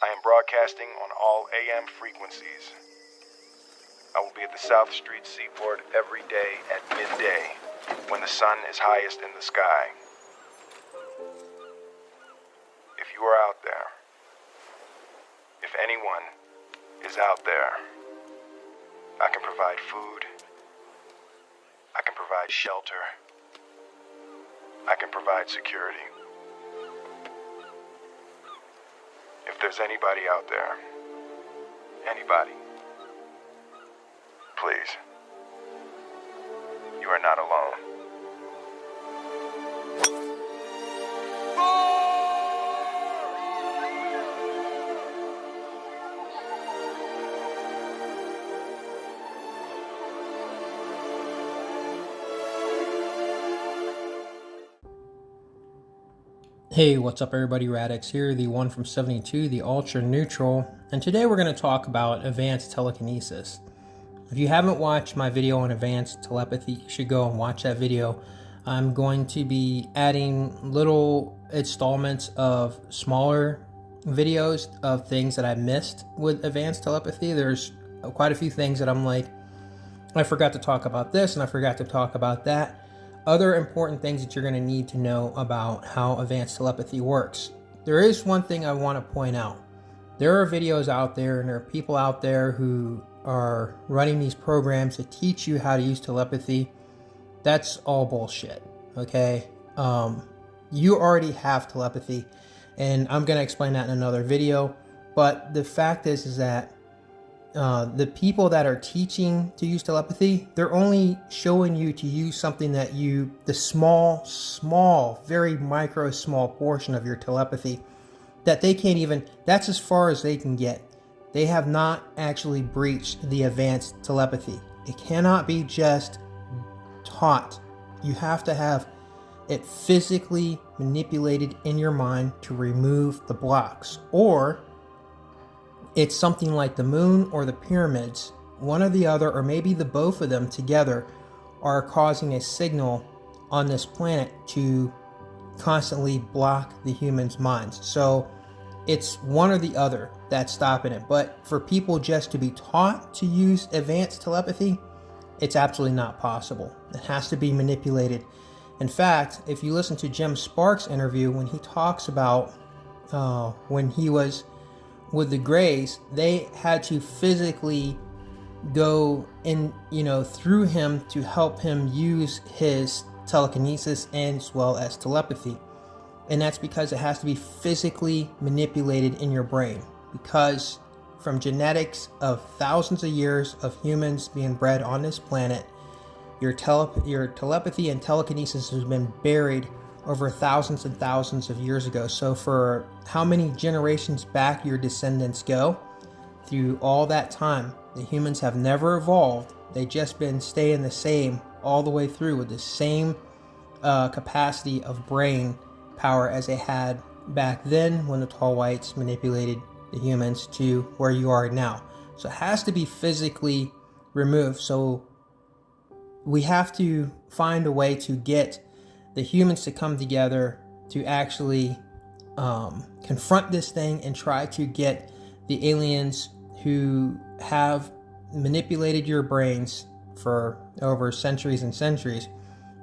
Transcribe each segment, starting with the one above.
I am broadcasting on all AM frequencies. I will be at the South Street Seaport every day at midday, when the sun is highest in the sky. If you are out there, if anyone is out there, I can provide food, I can provide shelter, I can provide security. If there's anybody out there, anybody, please, you are not alone. Hey, what's up everybody, Radix here, the one from 72, the ultra neutral, and today we're going to talk about advanced telekinesis. If you haven't watched my video on advanced telepathy, you should go and watch that video. I'm going to be adding little installments of smaller videos of things that I missed with advanced telepathy. There's quite a few things that I'm like, I forgot to talk about this and I forgot to talk about that. Other important things that you're going to need to know about how advanced telepathy works. There is one thing I want to point out. There are videos out there and there are people out there who are running these programs to teach you how to use telepathy. That's all bullshit, okay? You already have telepathy, and I'm going to explain that in another video. But the fact is that the people that are teaching to use telepathy, they're only showing you to use something that the small, very micro small portion of your telepathy that they can't even, that's as far as they can get. They have not actually breached the advanced telepathy. It cannot be just taught. You have to have it physically manipulated in your mind to remove the blocks, or it's something like the moon or the pyramids. One or the other, or maybe the both of them together, are causing a signal on this planet to constantly block the humans' minds. So it's one or the other that's stopping it. But for people just to be taught to use advanced telepathy, it's absolutely not possible. It has to be manipulated. In fact, if you listen to Jim Sparks' interview, when he talks about when he was with the Greys, they had to physically go in, through him to help him use his telekinesis as well as telepathy. And that's because it has to be physically manipulated in your brain, because from genetics of thousands of years of humans being bred on this planet, your telepathy and telekinesis has been buried over thousands and thousands of years ago. So for how many generations back your descendants go, through all that time, the humans have never evolved. They just been staying the same all the way through, with the same capacity of brain power as they had back then when the tall whites manipulated the humans to where you are now. So it has to be physically removed. So we have to find a way to get the humans to come together to actually confront this thing and try to get the aliens who have manipulated your brains for over centuries and centuries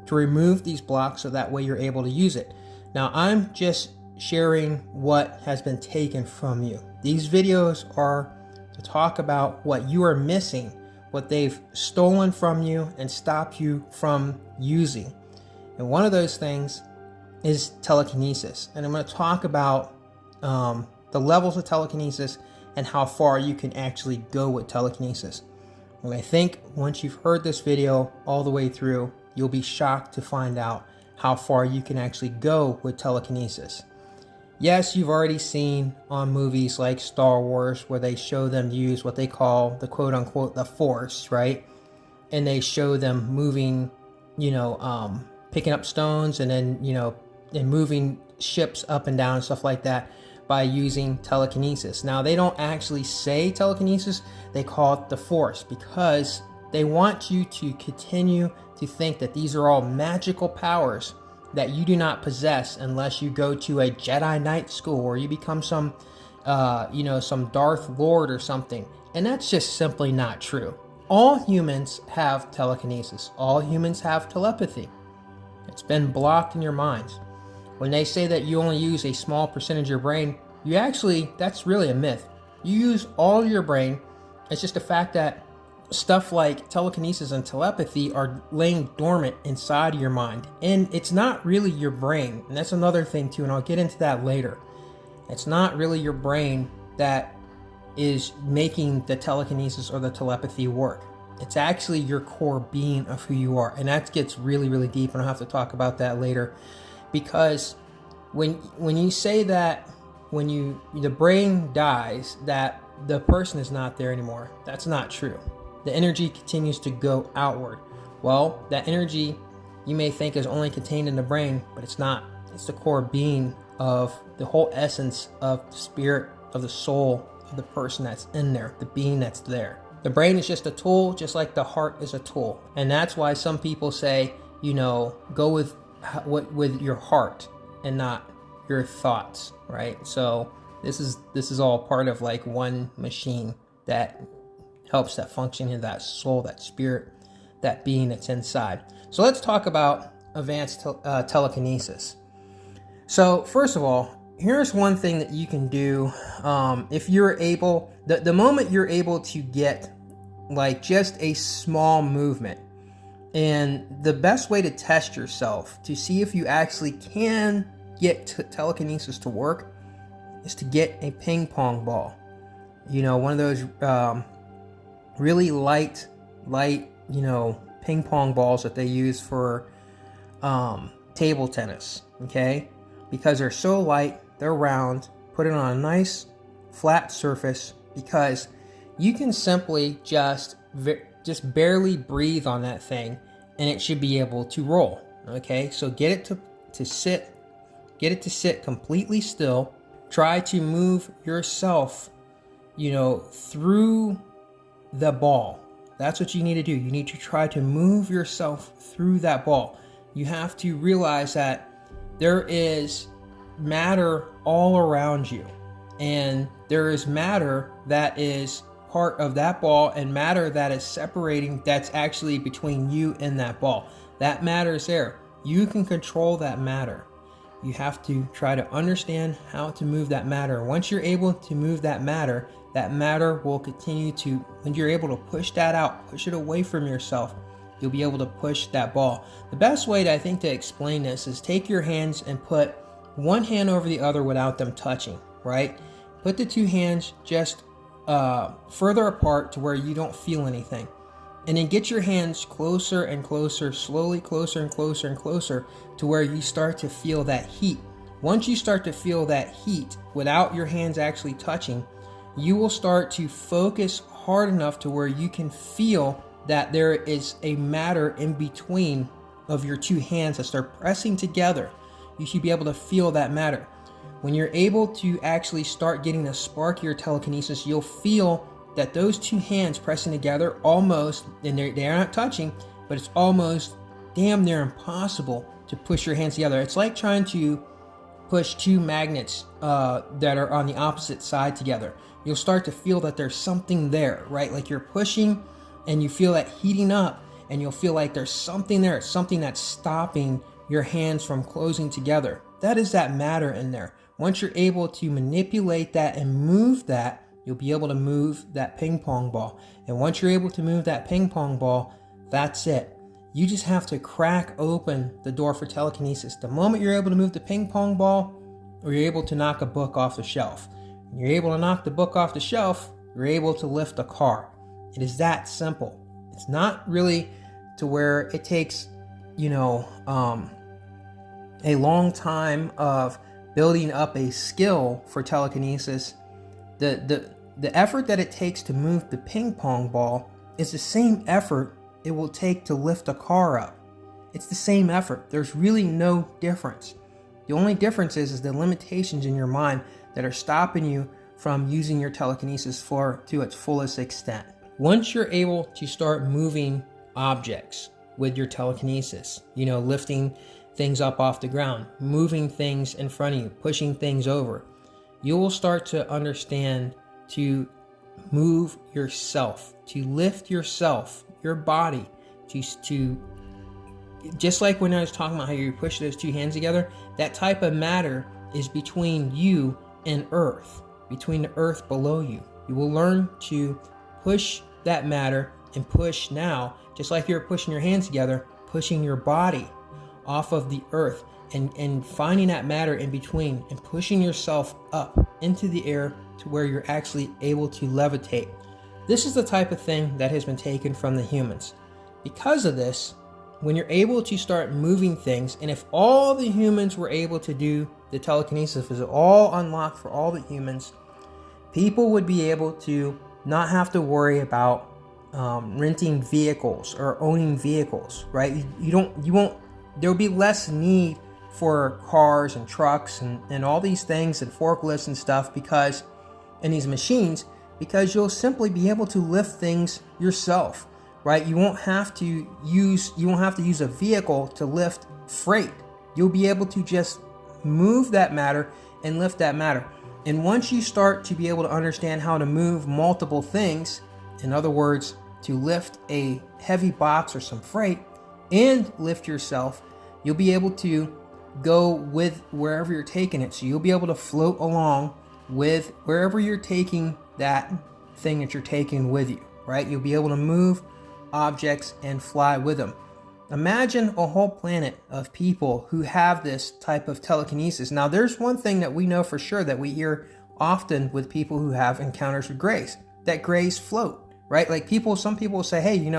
to remove these blocks, so that way you're able to use it. Now, I'm just sharing what has been taken from you. These videos are to talk about what you are missing, what they've stolen from you and stopped you from using. And one of those things is telekinesis. And I'm going to talk about the levels of telekinesis and how far you can actually go with telekinesis. And I think once you've heard this video all the way through, you'll be shocked to find out how far you can actually go with telekinesis. Yes, you've already seen on movies like Star Wars where they show them use what they call the quote unquote the Force, right? And they show them moving, picking up stones and then, and moving ships up and down and stuff like that by using telekinesis. Now, they don't actually say telekinesis, they call it the Force, because they want you to continue to think that these are all magical powers that you do not possess unless you go to a Jedi Knight school or you become some some Darth Lord or something. And that's just simply not true. All humans have telekinesis. All humans have telepathy. It's been blocked in your minds. When they say that you only use a small percentage of your brain, that's really a myth. You use all your brain. It's just the fact that stuff like telekinesis and telepathy are laying dormant inside of your mind. And it's not really your brain. And that's another thing too, and I'll get into that later. It's not really your brain that is making the telekinesis or the telepathy work. It's actually your core being of who you are. And that gets really, really deep, and I'll have to talk about that later. Because when you say that when the brain dies, that the person is not there anymore, that's not true. The energy continues to go outward. Well, that energy you may think is only contained in the brain, but it's not. It's the core being of the whole essence of the spirit, of the soul of the person that's in there, the being that's there. The brain is just a tool, just like the heart is a tool. And that's why some people say, go with your heart and not your thoughts, right? So this is all part of like one machine that helps that function in that soul, that spirit, that being that's inside. So let's talk about advanced telekinesis. So first of all, here's one thing that you can do if you're able, the moment you're able to get like just a small movement. And the best way to test yourself to see if you actually can get telekinesis to work is to get a ping pong ball. One of those really light, ping pong balls that they use for table tennis, okay? Because they're so light, they're round, put it on a nice flat surface, because you can simply just barely breathe on that thing and it should be able to roll. Okay, so get it to sit completely still. Try to move yourself, through the ball. That's what you need to do. You need to try to move yourself through that ball. You have to realize that there is matter all around you, and there is matter that is part of that ball and matter that is separating, that's actually between you and that ball. That matter is there. You can control that matter. You have to try to understand how to move that matter. Once you're able to move that matter will continue to, when you're able to push that out, push it away from yourself, you'll be able to push that ball. The best way to explain this is take your hands and put one hand over the other without them touching, right? Put the two hands just further apart to where you don't feel anything. And then get your hands closer and closer, slowly closer and closer and closer to where you start to feel that heat. Once you start to feel that heat without your hands actually touching, you will start to focus hard enough to where you can feel that there is a matter in between of your two hands that start pressing together. You should be able to feel that matter. When you're able to actually start getting a spark of your telekinesis, you'll feel that those two hands pressing together almost, and they're not touching, but it's almost damn near impossible to push your hands together. It's like trying to push two magnets that are on the opposite side together. You'll start to feel that there's something there, right? Like you're pushing and you feel that heating up, and you'll feel like there's something there, something that's stopping your hands from closing together. That is that matter in there. Once you're able to manipulate that and move that, you'll be able to move that ping pong ball. And once you're able to move that ping pong ball, that's it. You just have to crack open the door for telekinesis. The moment you're able to move the ping pong ball, or you're able to knock a book off the shelf. When you're able to knock the book off the shelf, you're able to lift a car. It is that simple. It's not really to where it takes, a long time of building up a skill for telekinesis. The effort that it takes to move the ping pong ball is the same effort it will take to lift a car up. It's the same effort. There's really no difference. The only difference is the limitations in your mind that are stopping you from using your telekinesis to its fullest extent. Once you're able to start moving objects with your telekinesis, lifting things up off the ground, moving things in front of you, pushing things over, you will start to understand to move yourself, to lift yourself, your body, to just like when I was talking about how you push those two hands together, that type of matter is between you and earth, between the earth below you. You will learn to push that matter and push now, just like you're pushing your hands together, pushing your body off of the earth and finding that matter in between and pushing yourself up into the air to where you're actually able to levitate. This is the type of thing that has been taken from the humans. Because of this, when you're able to start moving things, and if all the humans were able to do the telekinesis, was all unlocked for all the humans, people would be able to not have to worry about renting vehicles or owning vehicles, right? There'll be less need for cars and trucks and all these things and forklifts and stuff and these machines, because you'll simply be able to lift things yourself, right? You won't have to use a vehicle to lift freight. You'll be able to just move that matter and lift that matter. And once you start to be able to understand how to move multiple things, in other words, to lift a heavy box or some freight and lift yourself, you'll be able to go with wherever you're taking it. So you'll be able to float along with wherever you're taking that thing that you're taking with you, right? You'll be able to move objects and fly with them. Imagine a whole planet of people who have this type of telekinesis. Now, there's one thing that we know for sure that we hear often with people who have encounters with grays, that grays float, right? Like some people say, hey,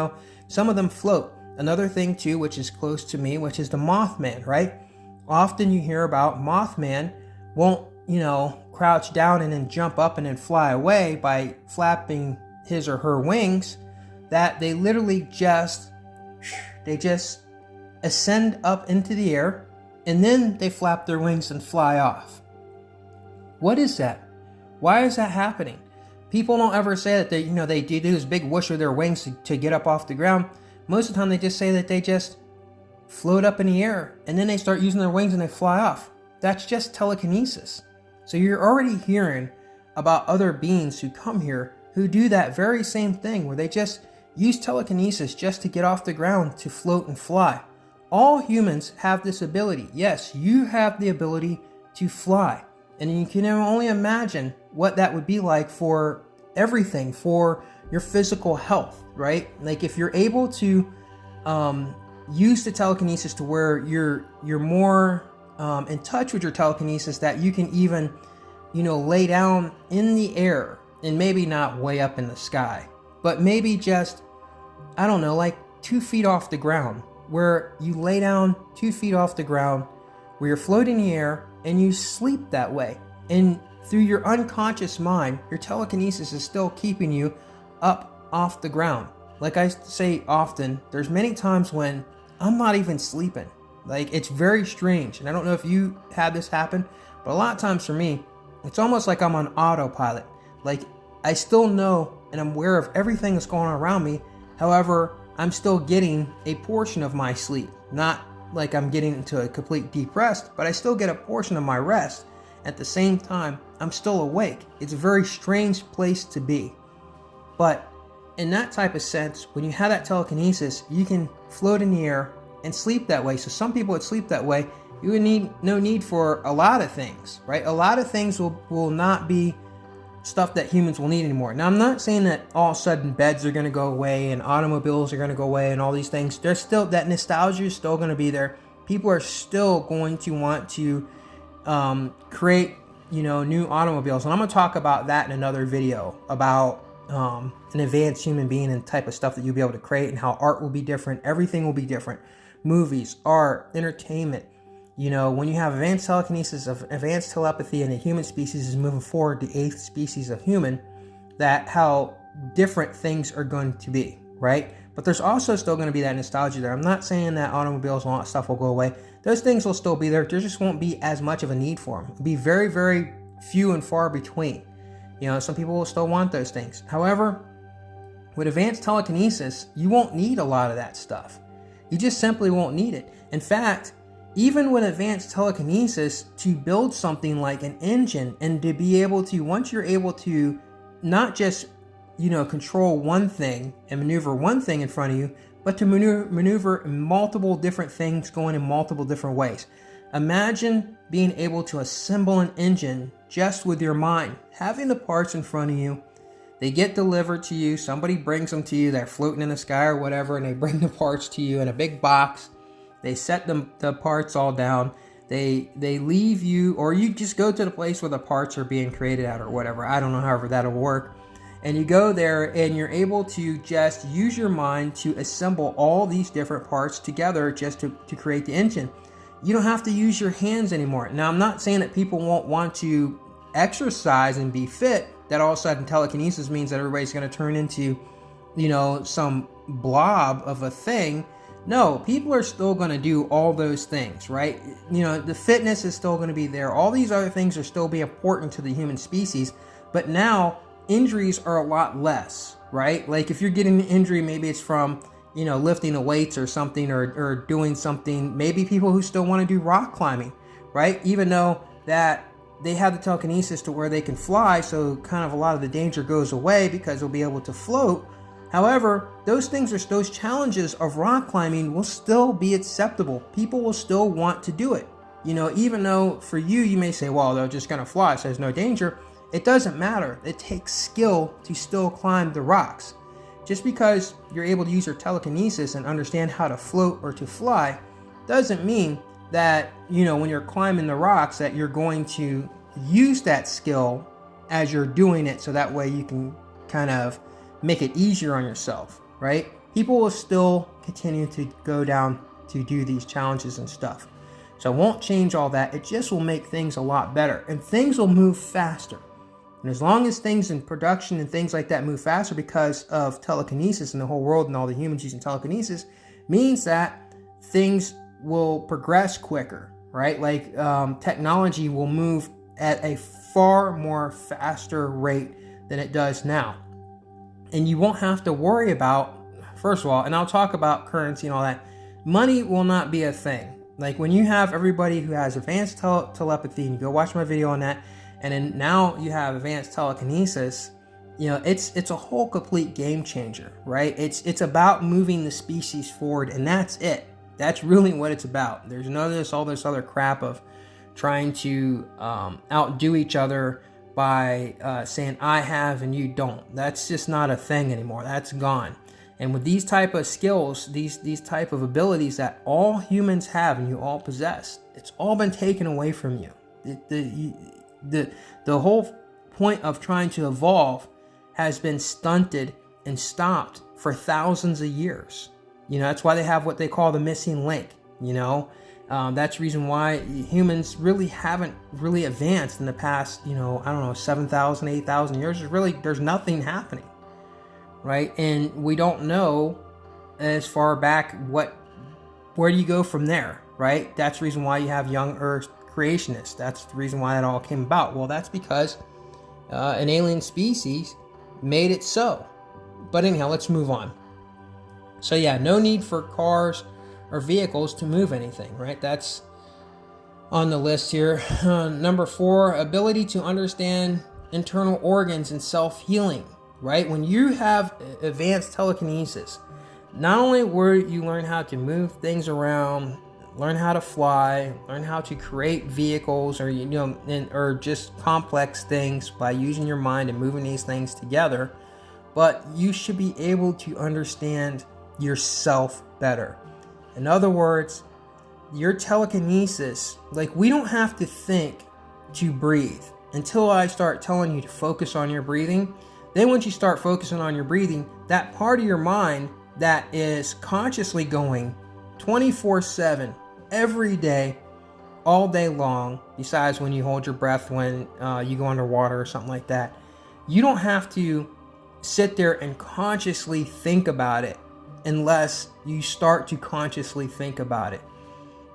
some of them float. Another thing too, which is close to me, which is the Mothman, right? Often you hear about Mothman won't, crouch down and then jump up and then fly away by flapping his or her wings, that they literally just ascend up into the air and then they flap their wings and fly off. What is that? Why is that happening? People don't ever say that they do this big whoosh with their wings to get up off the ground. Most of the time they just say that they just float up in the air and then they start using their wings and they fly off. That's just telekinesis. So you're already hearing about other beings who come here who do that very same thing, where they just use telekinesis just to get off the ground, to float and fly. All humans have this ability. Yes, you have the ability to fly. And you can only imagine what that would be like for everything, for your physical health, right? Like if you're able to use the telekinesis to where you're more in touch with your telekinesis, that you can even, lay down in the air, and maybe not way up in the sky, but maybe just, I don't know, like 2 feet off the ground, where you lay down 2 feet off the ground, where you're floating in the air and you sleep that way. And through your unconscious mind, your telekinesis is still keeping you up off the ground. Like I say often, there's many times when I'm not even sleeping. Like, it's very strange. And I don't know if you had this happen, but a lot of times for me, it's almost like I'm on autopilot. Like, I still know and I'm aware of everything that's going on around me. However, I'm still getting a portion of my sleep. Not like I'm getting into a complete deep rest, but I still get a portion of my rest. At the same time, I'm still awake. It's a very strange place to be. But in that type of sense, when you have that telekinesis, you can float in the air and sleep that way. So some people would sleep that way. You would need no need for a lot of things, right? A lot of things will not be stuff that humans will need anymore. Now, I'm not saying that all of a sudden beds are going to go away and automobiles are going to go away and all these things. There's still, that nostalgia is still going to be there. People are still going to want to create, new automobiles. And I'm going to talk about that in another video, about an advanced human being and type of stuff that you'll be able to create, and how art will be different. Everything will be different. Movies, art, entertainment. When you have advanced telekinesis, advanced telepathy, and the human species is moving forward, the 8th species of human, that how different things are going to be, right? But there's also still going to be that nostalgia there. I'm not saying that automobiles and all that stuff will go away. Those things will still be there. There just won't be as much of a need for them. It'll be very, very few and far between. Some people will still want those things. However, with advanced telekinesis, you won't need a lot of that stuff. You just simply won't need it. In fact, even with advanced telekinesis, to build something like an engine and to be able to, once you're able to not just, control one thing and maneuver one thing in front of you, but to maneuver multiple different things going in multiple different ways. Imagine being able to assemble an engine just with your mind, having the parts in front of you. They get delivered to you. Somebody brings them to you. They're floating in the sky or whatever, and they bring the parts to you in a big box. They set the parts all down. They leave you, or you just go to the place where the parts are being created at or whatever. I don't know, however that'll work. And you go there and you're able to just use your mind to assemble all these different parts together just to create the engine. You don't have to use your hands anymore. Now, I'm not saying that people won't want to exercise and be fit, that all of a sudden telekinesis means that everybody's going to turn into, some blob of a thing. No, people are still going to do all those things, right? The fitness is still going to be there. All these other things are still be important to the human species, but now injuries are a lot less, right? Like if you're getting an injury, maybe it's from, lifting the weights or something, or doing something. Maybe people who still want to do rock climbing, right? Even though that they have the telekinesis to where they can fly, so kind of a lot of the danger goes away because they'll be able to float. However, those challenges of rock climbing will still be acceptable. People will still want to do it. Even though for you may say, well, they're just going to fly, so there's no danger. It doesn't matter. It takes skill to still climb the rocks. Just because you're able to use your telekinesis and understand how to float or to fly doesn't mean that, when you're climbing the rocks, that you're going to use that skill as you're doing it, so that way you can kind of make it easier on yourself, right? People will still continue to go down to do these challenges and stuff. So it won't change all that. It just will make things a lot better, and things will move faster. And as long as things in production and things like that move faster because of telekinesis in the whole world and all the humans using telekinesis, means that things will progress quicker, right? Like technology will move at a far more faster rate than it does now. And you won't have to worry about, first of all, and I'll talk about currency and all that, money will not be a thing. Like when you have everybody who has advanced telepathy, and you go watch my video on that, and then now you have advanced telekinesis, it's a whole complete game changer, right? It's about moving the species forward, and that's it. That's really what it's about. There's none of all this other crap of trying to outdo each other by saying I have and you don't. That's just not a thing anymore. That's gone. And with these type of skills, these type of abilities that all humans have and you all possess, it's all been taken away from you. The whole point of trying to evolve has been stunted and stopped for thousands of years. That's why they have what they call the missing link. That's the reason why humans really haven't really advanced in the past, 7,000, 8,000 years. There's nothing happening, right? And we don't know as far back where do you go from there, right? That's the reason why you have young Earth creationists. That's the reason why it all came about. Well, that's because an alien species made it so. But anyhow, let's move on. So yeah, no need for cars or vehicles to move anything, right? That's on the list here. Number 4, ability to understand internal organs and self-healing, right? When you have advanced telekinesis, not only will you learn how to move things around, learn how to fly, learn how to create vehicles or or just complex things by using your mind and moving these things together, but you should be able to understand yourself better. In other words, your telekinesis, like we don't have to think to breathe until I start telling you to focus on your breathing. Then once you start focusing on your breathing, that part of your mind that is consciously going 24/7 every day, all day long, besides when you hold your breath when you go underwater or something like that, you don't have to sit there and consciously think about it unless you start to consciously think about it.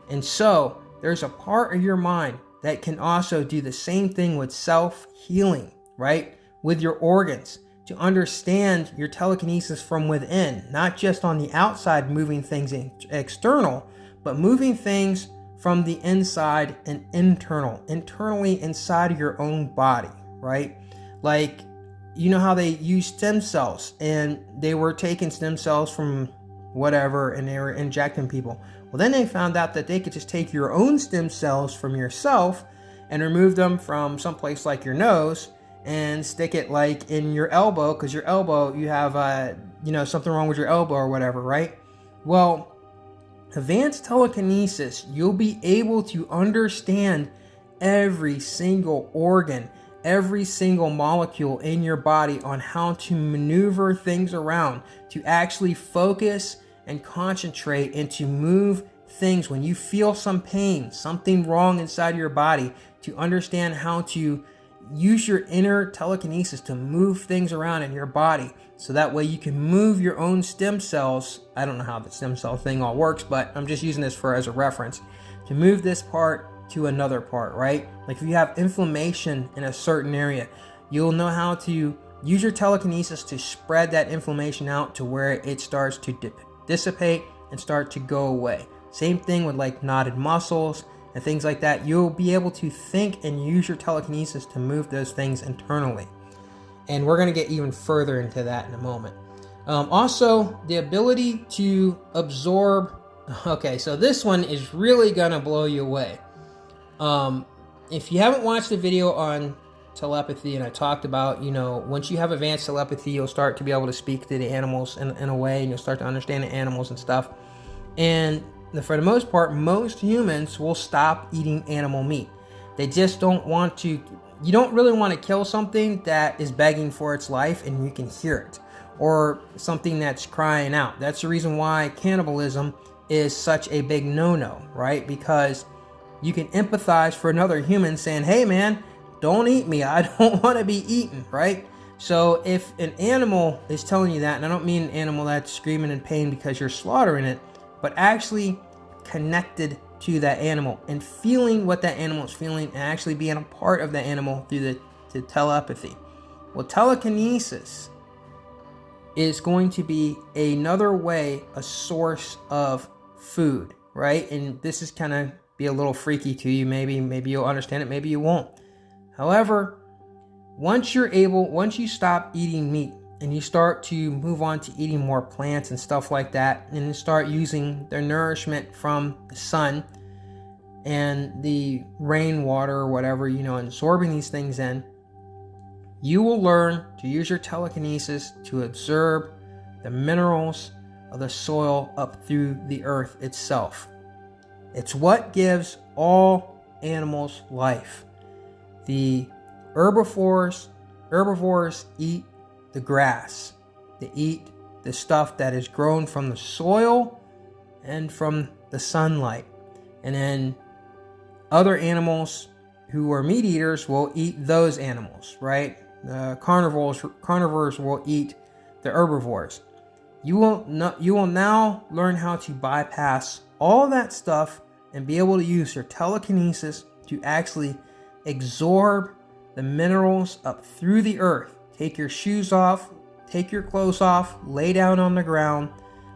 And so there's a part of your mind that can also do the same thing with self-healing, right? With your organs, to understand your telekinesis from within, not just on the outside moving things external, but moving things from the inside and internally inside of your own body, right? Like, you know how they use stem cells, and they were taking stem cells from whatever and they were injecting people. Well, then they found out that they could just take your own stem cells from yourself and remove them from someplace like your nose and stick it like in your elbow, because your elbow, you have something wrong with your elbow or whatever, right? Well, advanced telekinesis, you'll be able to understand every single organ, every single molecule in your body on how to maneuver things around, to actually focus and concentrate and to move things when you feel some pain, something wrong inside your body, to understand how to use your inner telekinesis to move things around in your body, so that way you can move your own stem cells. I don't know how the stem cell thing all works, but I'm just using this as a reference to move this part to another part, right? Like if you have inflammation in a certain area, you'll know how to use your telekinesis to spread that inflammation out to where it starts to dissipate and start to go away. Same thing with like knotted muscles and things like that. You'll be able to think and use your telekinesis to move those things internally. And we're going to get even further into that in a moment. Also, the ability to absorb. Okay, so this one is really going to blow you away. If you haven't watched the video on telepathy, and I talked about, once you have advanced telepathy, you'll start to be able to speak to the animals in a way, and you'll start to understand the animals and stuff. And for the most part, most humans will stop eating animal meat. They just don't want to. You don't really want to kill something that is begging for its life and you can hear it, or something that's crying out. That's the reason why cannibalism is such a big no-no, right? Because you can empathize for another human saying, hey man, don't eat me, I don't want to be eaten, right? So if an animal is telling you that, and I don't mean an animal that's screaming in pain because you're slaughtering it, but actually connected to that animal and feeling what that animal is feeling and actually being a part of that animal through the telepathy. Well, telekinesis is going to be another way, a source of food, right? And this is kind of be a little freaky to you. Maybe you'll understand it, maybe you won't. However, once you stop eating meat and you start to move on to eating more plants and stuff like that, and then start using their nourishment from the sun and the rainwater or whatever, absorbing these things in, you will learn to use your telekinesis to absorb the minerals of the soil up through the earth itself. It's what gives all animals life. The herbivores eat the grass. They eat the stuff that is grown from the soil and from the sunlight. And then other animals who are meat eaters will eat those animals, right? The carnivores will eat the herbivores. You will now learn how to bypass all that stuff and be able to use your telekinesis to actually absorb the minerals up through the earth. Take your shoes off, take your clothes off, lay down on the ground,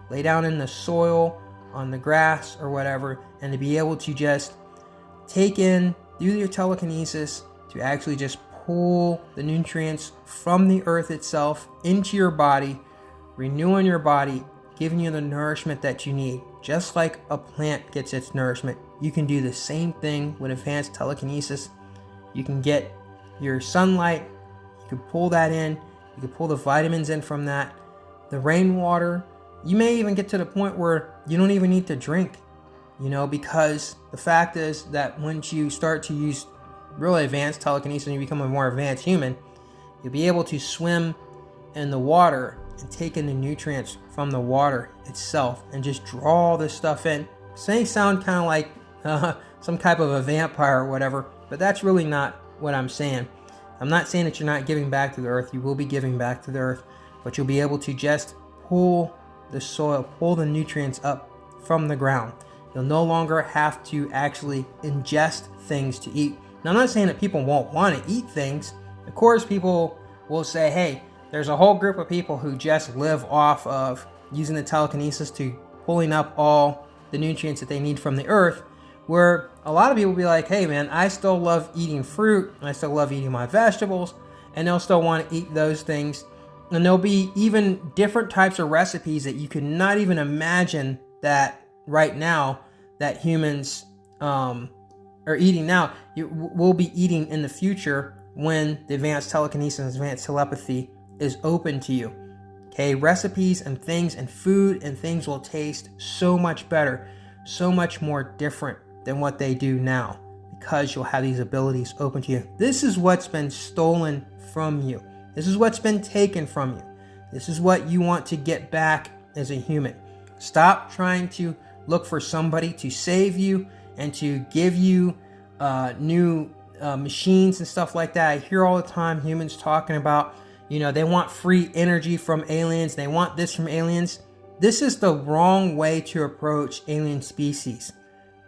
lay down in the soil, on the grass or whatever, and to be able to just take in through your telekinesis to actually just pull the nutrients from the earth itself into your body, renewing your body, giving you the nourishment that you need. Just like a plant gets its nourishment, you can do the same thing with advanced telekinesis. You can get your sunlight, you can pull that in, you can pull the vitamins in from that, the rainwater. You may even get to the point where you don't even need to drink, because the fact is that once you start to use really advanced telekinesis and you become a more advanced human, you'll be able to swim in the water and take in the nutrients from the water itself and just draw all this stuff in. This may sound kind of like some type of a vampire or whatever, but that's really not what I'm saying. I'm not saying that you're not giving back to the earth. You will be giving back to the earth, but you'll be able to just pull the soil, pull the nutrients up from the ground. You'll no longer have to actually ingest things to eat. Now, I'm not saying that people won't want to eat things. Of course, people will say, hey, there's a whole group of people who just live off of using the telekinesis to pulling up all the nutrients that they need from the earth. Where a lot of people will be like, hey man, I still love eating fruit, I still love eating my vegetables, and they'll still want to eat those things. And there'll be even different types of recipes that you could not even imagine that right now that humans are eating now, we'll be eating in the future when the advanced telekinesis and advanced telepathy is open to you. Okay, recipes and things and food and things will taste so much better, so much more different than what they do now, because you'll have these abilities open to you. This is what's been stolen from you. This is what's been taken from you. This is what you want to get back as a human. Stop trying to look for somebody to save you and to give you new machines and stuff like that. I hear all the time humans talking about, they want free energy from aliens. They want this from aliens. This is the wrong way to approach alien species.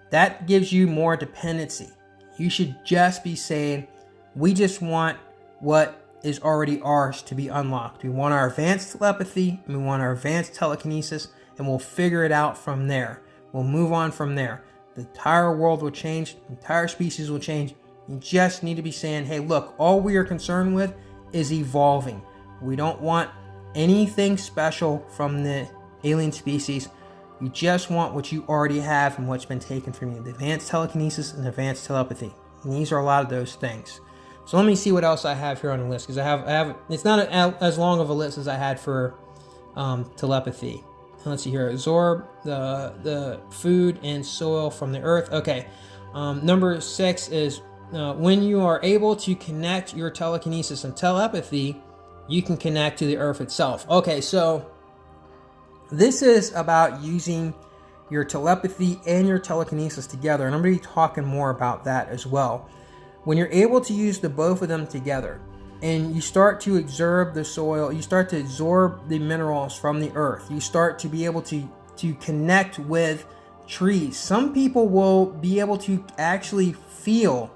That gives you more dependency. You should just be saying, we just want what is already ours to be unlocked. We want our advanced telepathy, and we want our advanced telekinesis, and we'll figure it out from there. We'll move on from there. The entire world will change. The entire species will change. You just need to be saying, hey, look, all we are concerned with is evolving. We don't want anything special from the alien species. You just want what you already have and what's been taken from you. The advanced telekinesis and advanced telepathy. And these are a lot of those things. So let me see what else I have here on the list, because I have it's not as long of a list as I had for telepathy. Let's see here. Absorb the food and soil from the earth. Okay. Number 6 is when you are able to connect your telekinesis and telepathy, you can connect to the earth itself. Okay, so this is about using your telepathy and your telekinesis together, and I'm going to be talking more about that as well. When you're able to use the both of them together, and you start to absorb the soil, you start to absorb the minerals from the earth, you start to be able to connect with trees. Some people will be able to actually feel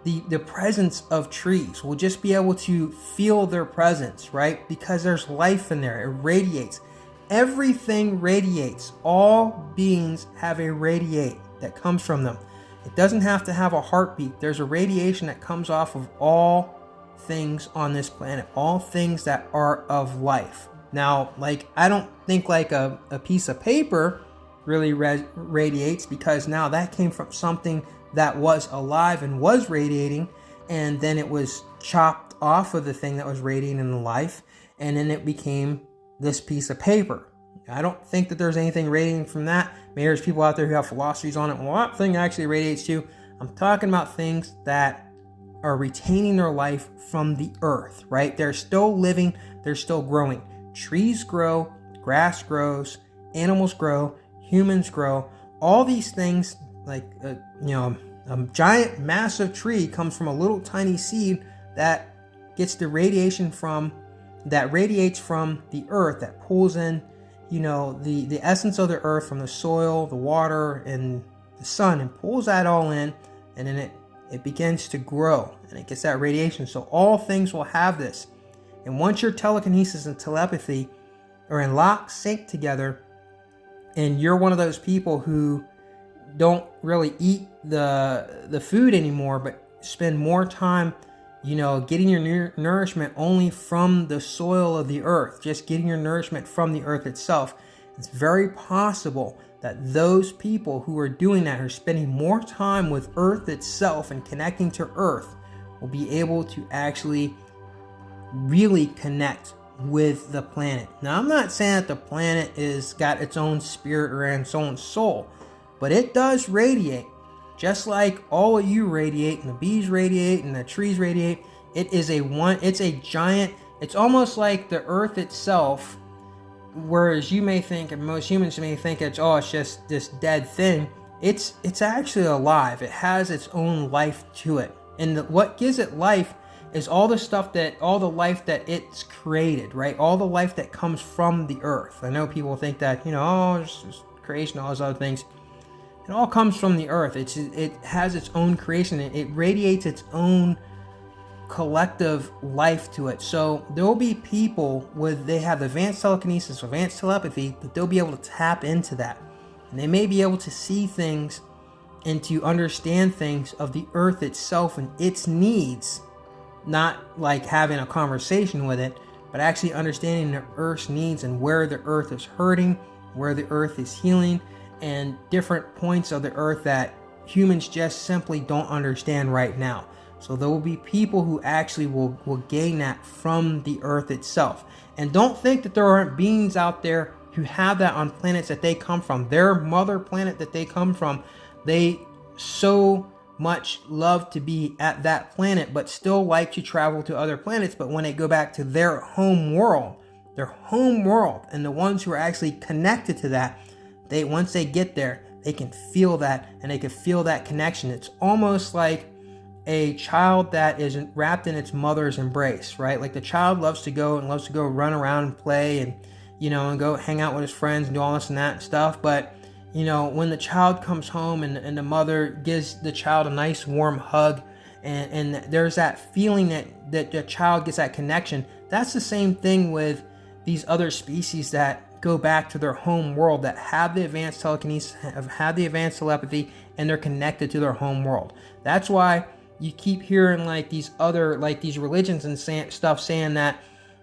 the presence of trees. We'll just be able to feel their presence, right? Because there's life in there. It radiates. Everything radiates. All beings have a radiate that comes from them. It doesn't have to have a heartbeat. There's a radiation that comes off of all things on this planet, all things that are of life. Now, I don't think a piece of paper really radiates, because now that came from something that was alive and was radiating, and then it was chopped off of the thing that was radiating in life, and then it became this piece of paper. I don't think that there's anything radiating from that. Maybe there's people out there who have philosophies on it. Well, that thing actually radiates too. I'm talking about things that are retaining their life from the earth, right? They're still living, they're still growing. Trees grow, grass grows, animals grow, humans grow. All these things, a giant massive tree comes from a little tiny seed that gets the radiation that radiates from the earth, that pulls in the essence of the earth from the soil, the water, and the sun, and pulls that all in, and then it begins to grow, and it gets that radiation. So all things will have this. And once your telekinesis and telepathy are in lock sync together, and you're one of those people who don't really eat the food anymore, but spend more time getting your nourishment only from the soil of the earth, just getting your nourishment from the earth itself, it's very possible that those people who are doing that, are spending more time with earth itself and connecting to earth, will be able to actually really connect with the planet. Now, I'm not saying that the planet is got its own spirit or its own soul, but it does radiate. Just like all of you radiate, and the bees radiate, and the trees radiate. It's a giant, it's almost like the earth itself, whereas you may think, and most humans may think it's just this dead thing. It's actually alive. It has its own life to it. And what gives it life is all the life that it's created, right? All the life that comes from the earth. I know people think that, it's just creation, all those other things. It all comes from the earth. It has its own creation. It radiates its own collective life to it. So there will be people they have advanced telekinesis, advanced telepathy, but they'll be able to tap into that. And they may be able to see things and to understand things of the earth itself and its needs, not like having a conversation with it, but actually understanding the earth's needs and where the earth is hurting, where the earth is healing, and different points of the earth that humans just simply don't understand right now. So there will be people who actually will gain that from the earth itself. And don't think that there aren't beings out there who have that on planets that they come from. Their mother planet that they come from, they so much love to be at that planet, but still like to travel to other planets. But when they go back to their home world, and the ones who are actually connected to that, once they get there, they can feel that, and they can feel that connection. It's almost like a child that is wrapped in its mother's embrace, right? Like the child loves to go run around and play and, and go hang out with his friends and do all this and that and stuff. But, when the child comes home and the mother gives the child a nice warm hug, and there's that feeling that the child gets that connection. That's the same thing with these other species that go back to their home world, that have the advanced telekinesis, have the advanced telepathy, and they're connected to their home world. That's why you keep hearing these religions and stuff saying that,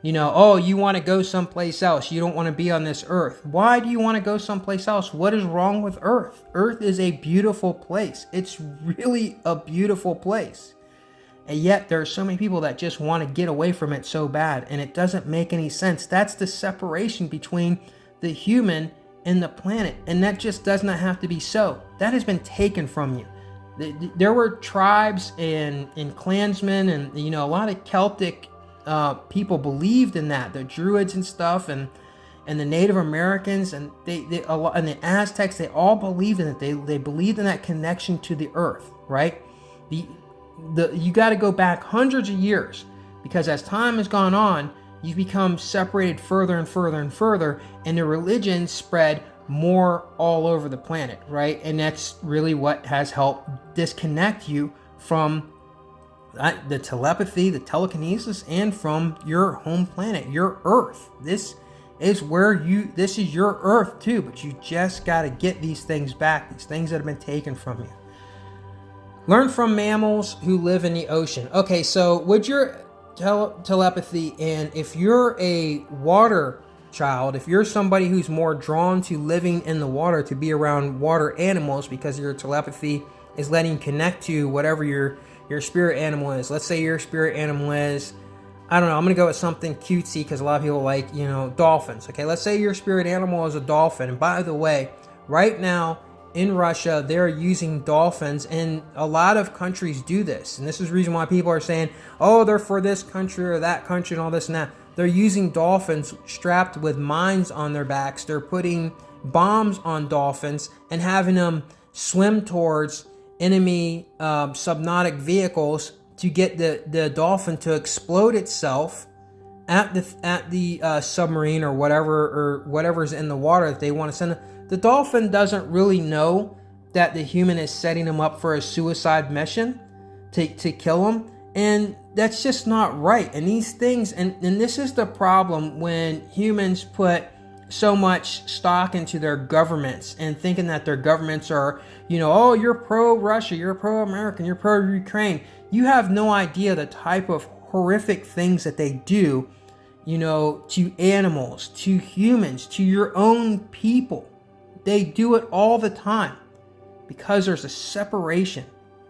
oh, you want to go someplace else. You don't want to be on this earth. Why do you want to go someplace else? What is wrong with Earth? Earth is a beautiful place. It's really a beautiful place. And yet there are so many people that just want to get away from it so bad, and it doesn't make any sense. That's the separation between the human and the planet, and that just does not have to be so. That has been taken from you. There were tribes and clansmen and a lot of Celtic people believed in that. The Druids and stuff, and the Native Americans, and and the Aztecs, they all believed in it. They believed in that connection to the earth, right? You got to go back hundreds of years, because as time has gone on, you've become separated further and further and further, and the religion spread more all over the planet, right? And that's really what has helped disconnect you from the telepathy, the telekinesis, and from your home planet, your Earth. This is your Earth too, but you just got to get these things back, these things that have been taken from you. Learn from mammals who live in the ocean. Okay, so with your telepathy, and if you're a water child, if you're somebody who's more drawn to living in the water, to be around water animals, because your telepathy is letting you connect to whatever your spirit animal is. Let's say your spirit animal is, I don't know, I'm going to go with something cutesy because a lot of people like, dolphins. Okay, let's say your spirit animal is a dolphin. And by the way, right now in Russia, they're using dolphins, and a lot of countries do this. And this is the reason why people are saying, oh, they're for this country or that country and all this and that. They're using dolphins strapped with mines on their backs. They're putting bombs on dolphins and having them swim towards enemy subnautic vehicles to get the dolphin to explode itself at the submarine or whatever's in the water that they want to send. The dolphin doesn't really know that the human is setting him up for a suicide mission to kill him, and that's just not right. And these things, and this is the problem when humans put so much stock into their governments and thinking that their governments are, oh, you're pro-Russia, you're pro-American, you're pro-Ukraine. You have no idea the type of horrific things that they do, to animals, to humans, to your own people. They do it all the time because there's a separation.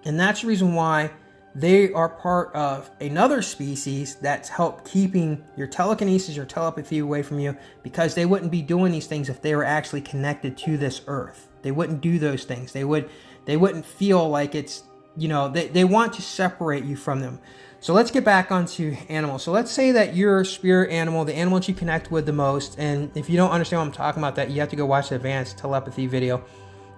And that's the reason why they are part of another species that's helped keeping your telekinesis, your telepathy away from you, because they wouldn't be doing these things if they were actually connected to this earth. They wouldn't do those things. They wouldn't feel like it's, they want to separate you from them. So let's get back onto animals. So let's say that your spirit animal, the animal that you connect with the most, and if you don't understand what I'm talking about, that you have to go watch the advanced telepathy video.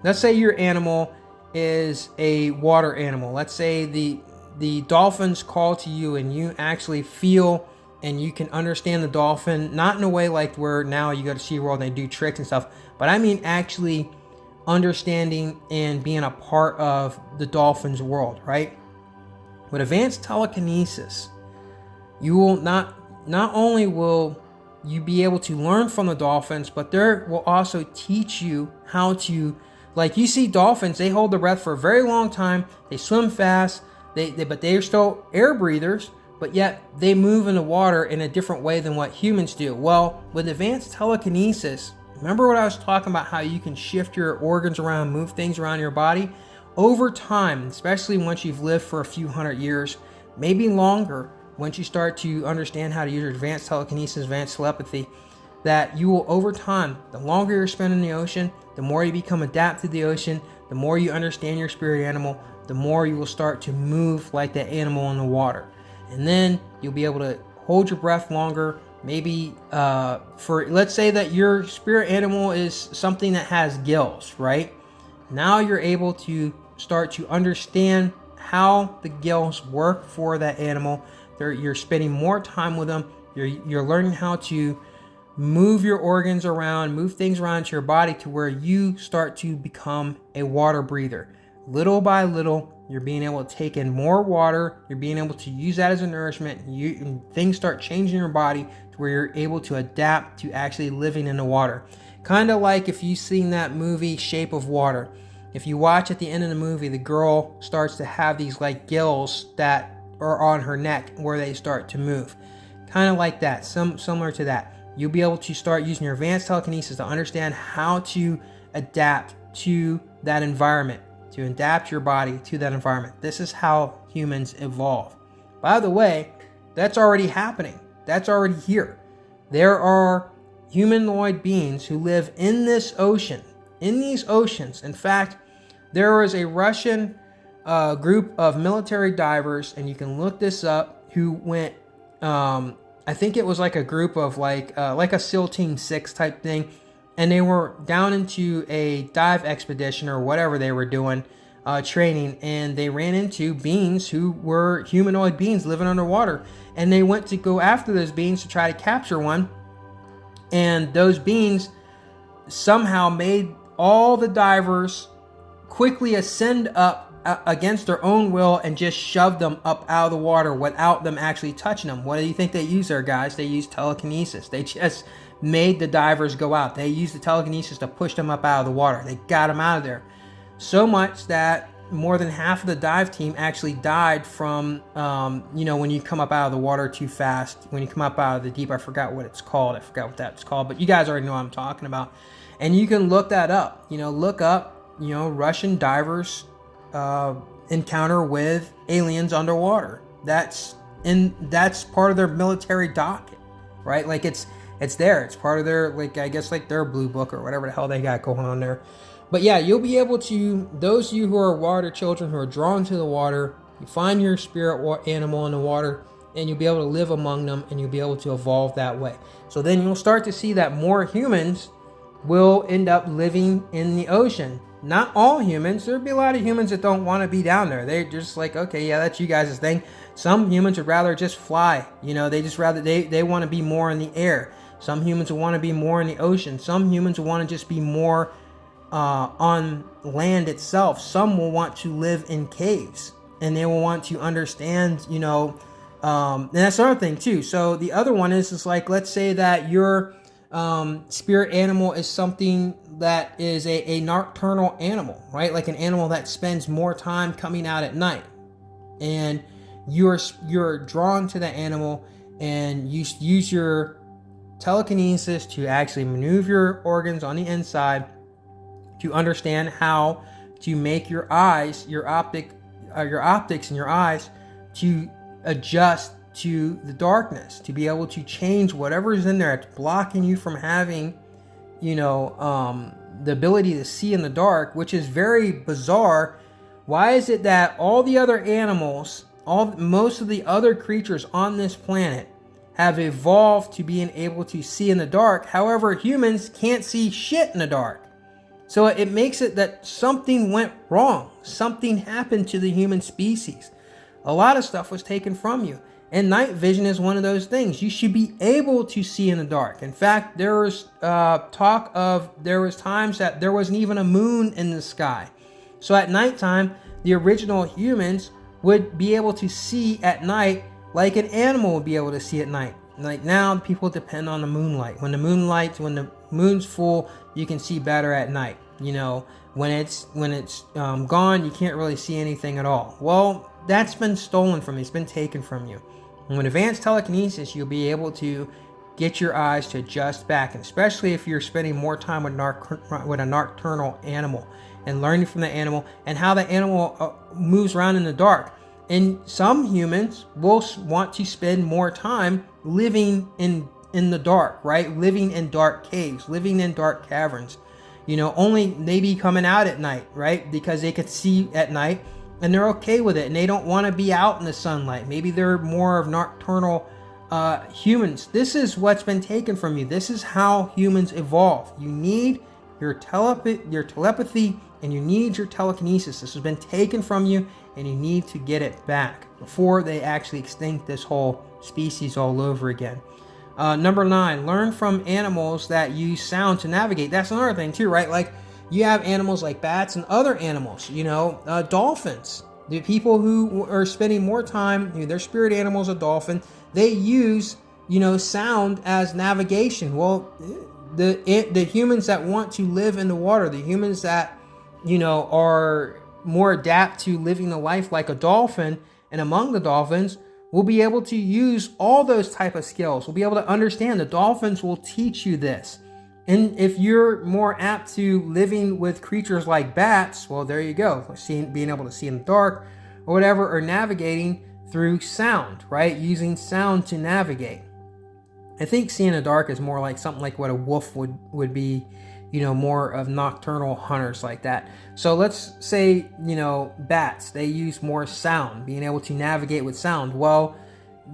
Let's say your animal is a water animal. Let's say the dolphins call to you, and you actually feel and you can understand the dolphin, not in a way like where now you go to SeaWorld and they do tricks and stuff, but I mean actually understanding and being a part of the dolphin's world, right? With advanced telekinesis, you will not only will you be able to learn from the dolphins, but they will also teach you how to Like you see dolphins, they hold their breath for a very long time. They swim fast, but they are still air breathers, but yet they move in the water in a different way than what humans do. Well, with advanced telekinesis, remember what I was talking about, how you can shift your organs around, move things around your body? Over time, especially once you've lived for a few hundred years, maybe longer, once you start to understand how to use your advanced telekinesis, advanced telepathy, that you will, over time, the longer you're spending in the ocean, the more you become adapted to the ocean, the more you understand your spirit animal, the more you will start to move like that animal in the water. And then you'll be able to hold your breath longer. Maybe let's say that your spirit animal is something that has gills, right? Now you're able to start to understand how the gills work for that animal. You're spending more time with them. You're learning how to move your organs around, move things around to your body to where you start to become a water breather. Little by little, you're being able to take in more water. You're being able to use that as a nourishment. And things start changing in your body to where you're able to adapt to actually living in the water. Kind of like if you've seen that movie Shape of Water. If you watch at the end of the movie, the girl starts to have these like gills that are on her neck where they start to move. Kind of like that, similar to that. You'll be able to start using your advanced telekinesis to understand how to adapt to that environment, to adapt your body to that environment. This is how humans evolve. By the way, that's already happening. That's already here. There are humanoid beings who live in this ocean, in these oceans. In fact, there was a Russian group of military divers, and you can look this up, who went, I think it was like a group of like a SEAL Team 6 type thing. And they were down into a dive expedition or whatever they were doing, training. And they ran into beings who were humanoid beings living underwater. And they went to go after those beings to try to capture one. And those beings somehow made all the divers quickly ascend up against their own will and just shoved them up out of the water without them actually touching them. What do you think they used there, guys? They used telekinesis. They just made the divers go out. They used the telekinesis to push them up out of the water. They got them out of there. So much that more than half of the dive team actually died from, when you come up out of the water too fast, when you come up out of the deep. I forgot what it's called. I forgot what that's called, but you guys already know what I'm talking about. And you can look that up. Look up, Russian divers encounter with aliens underwater. That's part of their military docket, right? Like it's there. It's part of their, like, I guess like their blue book or whatever the hell they got going on there. But yeah, you'll be able to, those of you who are water children, who are drawn to the water, you find your spirit animal in the water, and you'll be able to live among them, and you'll be able to evolve that way. So then you'll start to see that more humans will end up living in the ocean. Not all humans. There'll be a lot of humans that don't want to be down there. They're just like, okay, yeah, that's you guys' thing. Some humans would rather just fly. They just rather, they want to be more in the air. Some humans will want to be more in the ocean. Some humans will want to just be more on land itself. Some will want to live in caves, and they will want to understand, and that's another thing too. So the other one is like, let's say that your spirit animal is something that is a nocturnal animal, right? Like an animal that spends more time coming out at night, and you're drawn to the animal, and you use your telekinesis to actually maneuver your organs on the inside to understand how to make your eyes, your optics in your eyes to adjust to the darkness, to be able to change whatever is in there that's blocking you from having, the ability to see in the dark, which is very bizarre. Why is it that all the other animals, most of the other creatures on this planet have evolved to being able to see in the dark? However, humans can't see shit in the dark. So it makes it that something went wrong. Something happened to the human species. A lot of stuff was taken from you. And night vision is one of those things. You should be able to see in the dark. In fact, there was times that there wasn't even a moon in the sky. So at nighttime, the original humans would be able to see at night like an animal would be able to see at night. Like now, people depend on the moonlight. When the moon's full, you can see better at night. You know, when it's gone, you can't really see anything at all. Well, that's been stolen from you. It's been taken from you. And with advanced telekinesis, you'll be able to get your eyes to adjust back, and especially if you're spending more time with a nocturnal animal and learning from the animal and how the animal moves around in the dark. And some humans will want to spend more time living in the dark, right? Living in dark caves, living in dark caverns. You know, only maybe coming out at night, right? Because they could see at night and they're okay with it, and they don't want to be out in the sunlight. Maybe they're more of nocturnal humans. This is what's been taken from you. This is how humans evolve. You need your telepathy, and you need your telekinesis. This has been taken from you, and you need to get it back before they actually extinct this whole species all over again. Number 9, learn from animals that use sound to navigate. That's another thing too, right? Like, you have animals like bats and other animals, you know, dolphins. The people who are spending more time, you know, their spirit animals, a dolphin, they use, you know, sound as navigation. Well, the humans that want to live in the water, the humans that, you know, are more adapt to living a life like a dolphin and among the dolphins, will be able to use all those type of skills. We'll be able to understand. The dolphins will teach you this. And if you're more apt to living with creatures like bats, well, there you go. Being able to see in the dark or whatever, or navigating through sound, right? Using sound to navigate. I think seeing in the dark is more like something like what a wolf would be, you know, more of nocturnal hunters like that. So let's say, you know, bats, they use more sound, being able to navigate with sound. Well,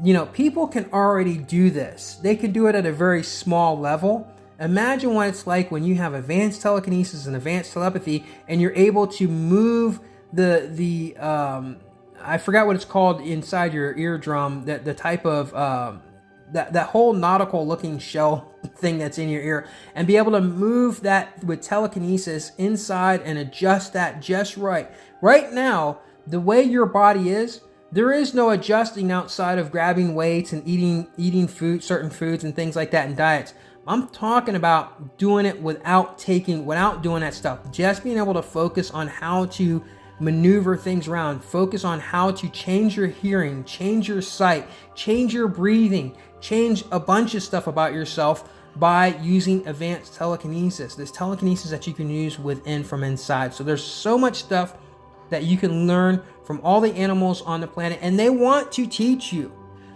you know, people can already do this. They can do it at a very small level. Imagine what it's like when you have advanced telekinesis and advanced telepathy, and you're able to move the I forgot what it's called inside your eardrum, that the type of that whole nautical looking shell thing that's in your ear, and be able to move that with telekinesis inside and adjust that just right. Right now, the way your body is, there is no adjusting outside of grabbing weights and eating food, certain foods and things like that in diets. I'm talking about doing it without doing that stuff. Just being able to focus on how to maneuver things around, focus on how to change your hearing, change your sight, change your breathing, change a bunch of stuff about yourself by using advanced telekinesis. This telekinesis that you can use within from inside. So there's so much stuff that you can learn from all the animals on the planet, and they want to teach you.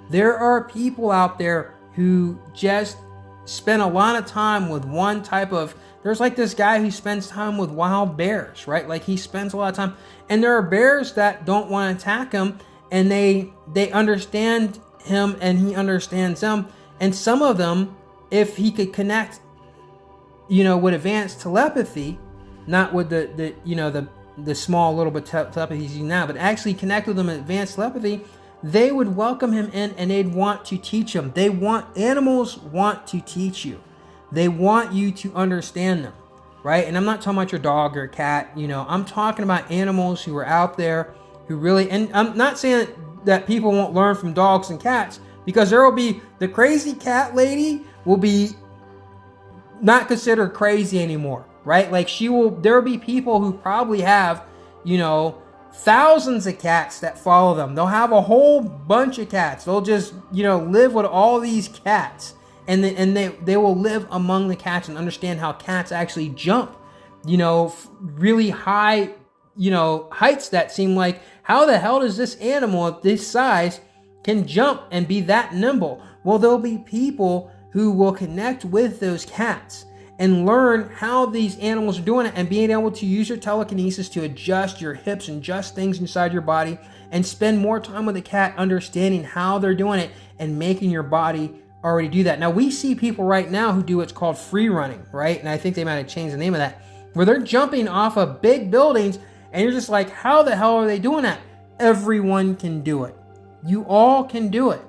There are people out there who just spend a lot of time with one type of, there's like this guy who spends time with wild bears, right? Like, he spends a lot of time, and there are bears that don't want to attack him, and they understand him and he understands them. And some of them, if he could connect, you know, with advanced telepathy, not with the small little bit telepathy he's using now, but actually connect with them with advanced telepathy, they would welcome him in and they'd want to teach him. Animals want to teach you. They want you to understand them, right? And I'm not talking about your dog or cat, you know, I'm talking about animals who are out there who really, and I'm not saying that people won't learn from dogs and cats, because there will be, the crazy cat lady will be not considered crazy anymore, right? Like, there will be people who probably have, you know, thousands of cats that follow them. They'll have a whole bunch of cats. They'll just, you know, live with all these cats, and they will live among the cats and understand how cats actually jump, you know, really high, you know, heights that seem like, how the hell does this animal of this size can jump and be that nimble? Well, there'll be people who will connect with those cats and learn how these animals are doing it, and being able to use your telekinesis to adjust your hips and adjust things inside your body, and spend more time with the cat understanding how they're doing it and making your body already do that. Now, we see people right now who do what's called free running, right? And I think they might have changed the name of that, where they're jumping off of big buildings, and you're just like, how the hell are they doing that? Everyone can do it. You all can do it.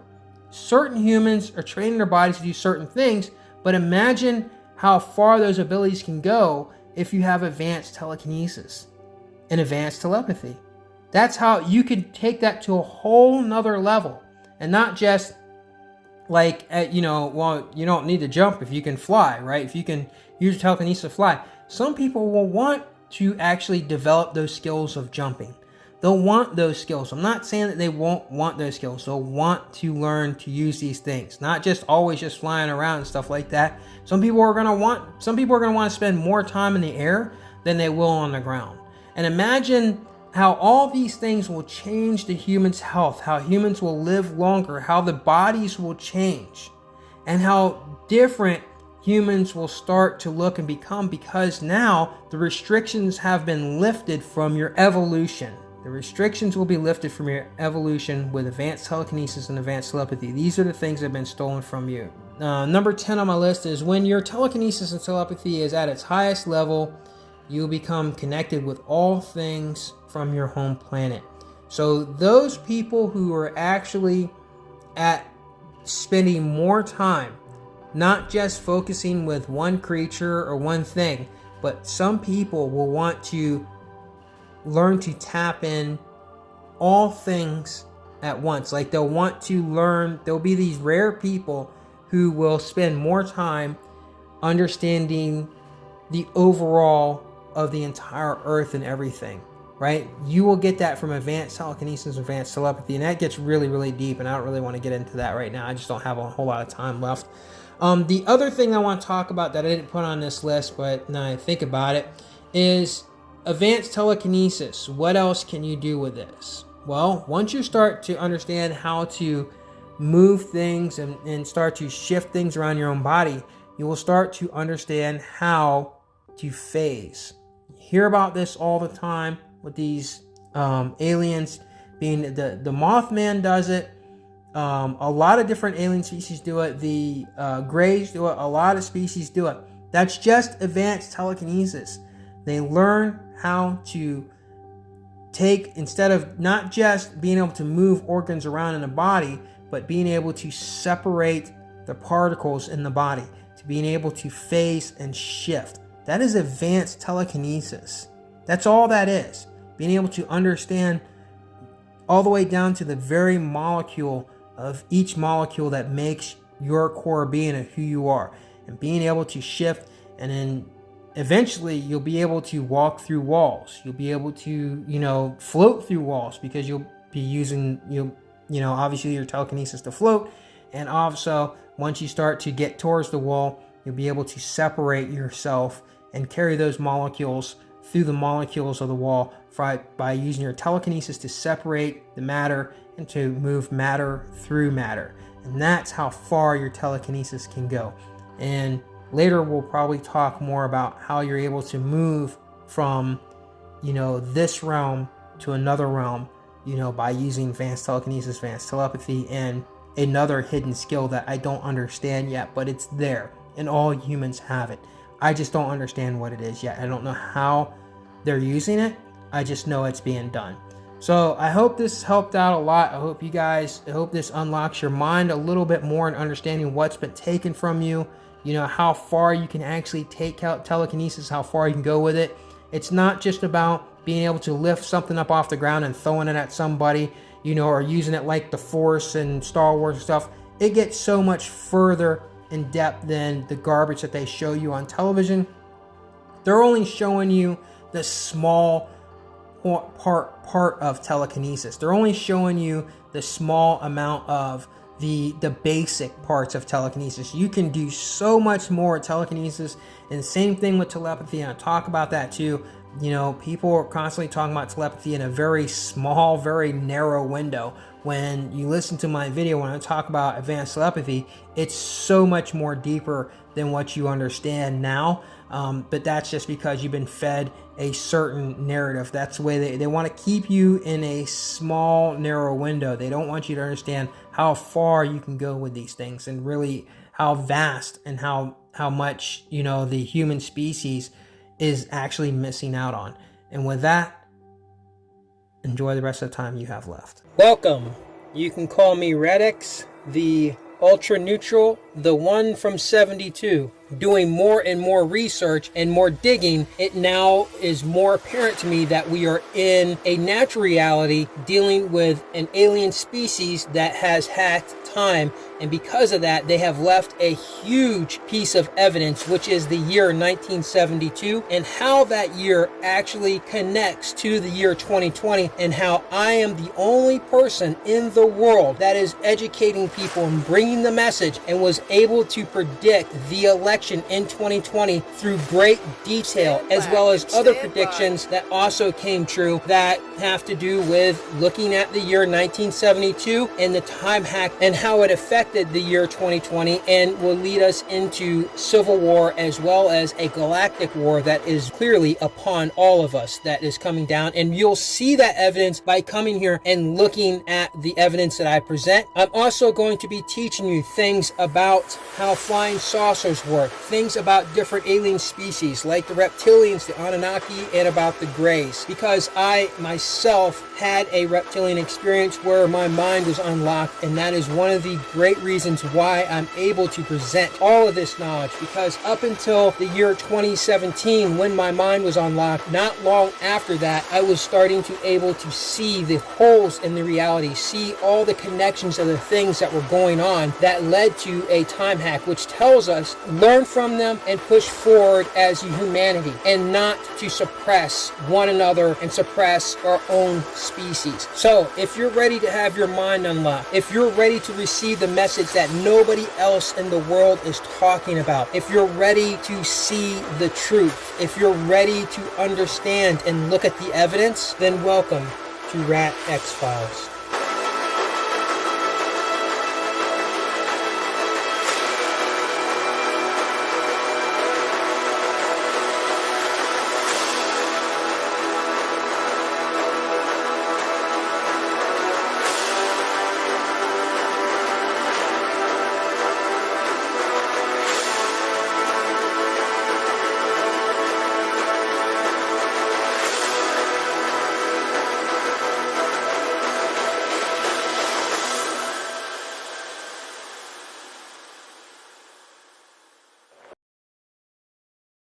Certain humans are training their bodies to do certain things, but imagine how far those abilities can go if you have advanced telekinesis and advanced telepathy. That's how you could take that to a whole nother level, and not just like, you know, well, you don't need to jump if you can fly, right? If you can use telekinesis to fly. some people will want to actually develop those skills of jumping. They'll want those skills. I'm not saying that they won't want those skills. They'll want to learn to use these things, not just always just flying around and stuff like that. Some people are going to want to spend more time in the air than they will on the ground. And imagine how all these things will change the human's health, how humans will live longer, how the bodies will change, and how different humans will start to look and become, because now the restrictions have been lifted from your evolution. The restrictions will be lifted from your evolution with advanced telekinesis and advanced telepathy. These are the things that have been stolen from you. Number 10 on my list is when your telekinesis and telepathy is at its highest level, you'll become connected with all things from your home planet. So those people who are actually at spending more time, not just focusing with one creature or one thing, but some people will want to learn to tap in all things at once. Like they'll want to learn, there'll be these rare people who will spend more time understanding the overall of the entire earth and everything, right? You will get that from advanced telekinesis, advanced telepathy, and that gets really, really deep, and I don't really want to get into that right now. I just don't have a whole lot of time left. The other thing I want to talk about that I didn't put on this list, but now I think about it, is advanced telekinesis. What else can you do with this? Well, once you start to understand how to move things and start to shift things around your own body, you will start to understand how to phase. You hear about this all the time with these aliens being the Mothman does it. A lot of different alien species do it. The Greys do it. A lot of species do it. That's just advanced telekinesis. They learn how to take, instead of not just being able to move organs around in the body, but being able to separate the particles in the body, to being able to phase and shift. That is advanced telekinesis. That's all that is. Being able to understand all the way down to the very molecule of each molecule that makes your core being of who you are, and being able to shift, and then eventually you'll be able to walk through walls. You'll be able to, float through walls, because you'll be using, obviously your telekinesis to float. And also, once you start to get towards the wall, you'll be able to separate yourself and carry those molecules through the molecules of the wall by using your telekinesis to separate the matter and to move matter through matter. And that's how far your telekinesis can go. And later we'll probably talk more about how you're able to move from, this realm to another realm, by using advanced telekinesis, advanced telepathy, and another hidden skill that I don't understand yet, but it's there, and all humans have it. I just don't understand what it is yet. I don't know how they're using it. I just know it's being done. So I hope this helped out a lot. I hope this unlocks your mind a little bit more in understanding what's been taken from you. How far you can actually take out telekinesis, how far you can go with it. It's not just about being able to lift something up off the ground and throwing it at somebody, or using it like the Force and Star Wars and stuff. It gets so much further in depth than the garbage that they show you on television. They're only showing you the small part of telekinesis. They're only showing you the small amount of the basic parts of telekinesis. You can do so much more telekinesis, and same thing with telepathy, and I talk about that too. People are constantly talking about telepathy in a very small, very narrow window. When you listen to my video, when I talk about advanced telepathy, it's so much more deeper than what you understand now. But that's just because you've been fed a certain narrative. That's the way they want to keep you in a small, narrow window. They don't want you to understand how far you can go with these things, and really how vast and how much, the human species is actually missing out on. And with that, enjoy the rest of the time you have left. Welcome. You can call me Radix, the ultra neutral, the one from 72. Doing more and more research and more digging, it now is more apparent to me that we are in a natural reality dealing with an alien species that has hacked time And because of that, they have left a huge piece of evidence, which is the year 1972, and how that year actually connects to the year 2020, and how I am the only person in the world that is educating people and bringing the message and was able to predict the election in 2020 through great detail, as well as other predictions that also came true that have to do with looking at the year 1972 and the time hack and how it affected the year 2020 and will lead us into civil war, as well as a galactic war that is clearly upon all of us that is coming down. And you'll see that evidence by coming here and looking at the evidence that I present. I'm also going to be teaching you things about how flying saucers work, things about different alien species like the reptilians, the Anunnaki, and about the Greys, because I myself had a reptilian experience where my mind was unlocked, and that is one of the great reasons why I'm able to present all of this knowledge, because up until the year 2017, when my mind was unlocked, not long after that, I was starting to able to see the holes in the reality, see all the connections of the things that were going on that led to a time hack, which tells us learn from them and push forward as humanity, and not to suppress one another and suppress our own species. So if you're ready to have your mind unlocked, if you're ready to receive the message that nobody else in the world is talking about, if you're ready to see the truth, if you're ready to understand and look at the evidence, then welcome to Rat X Files.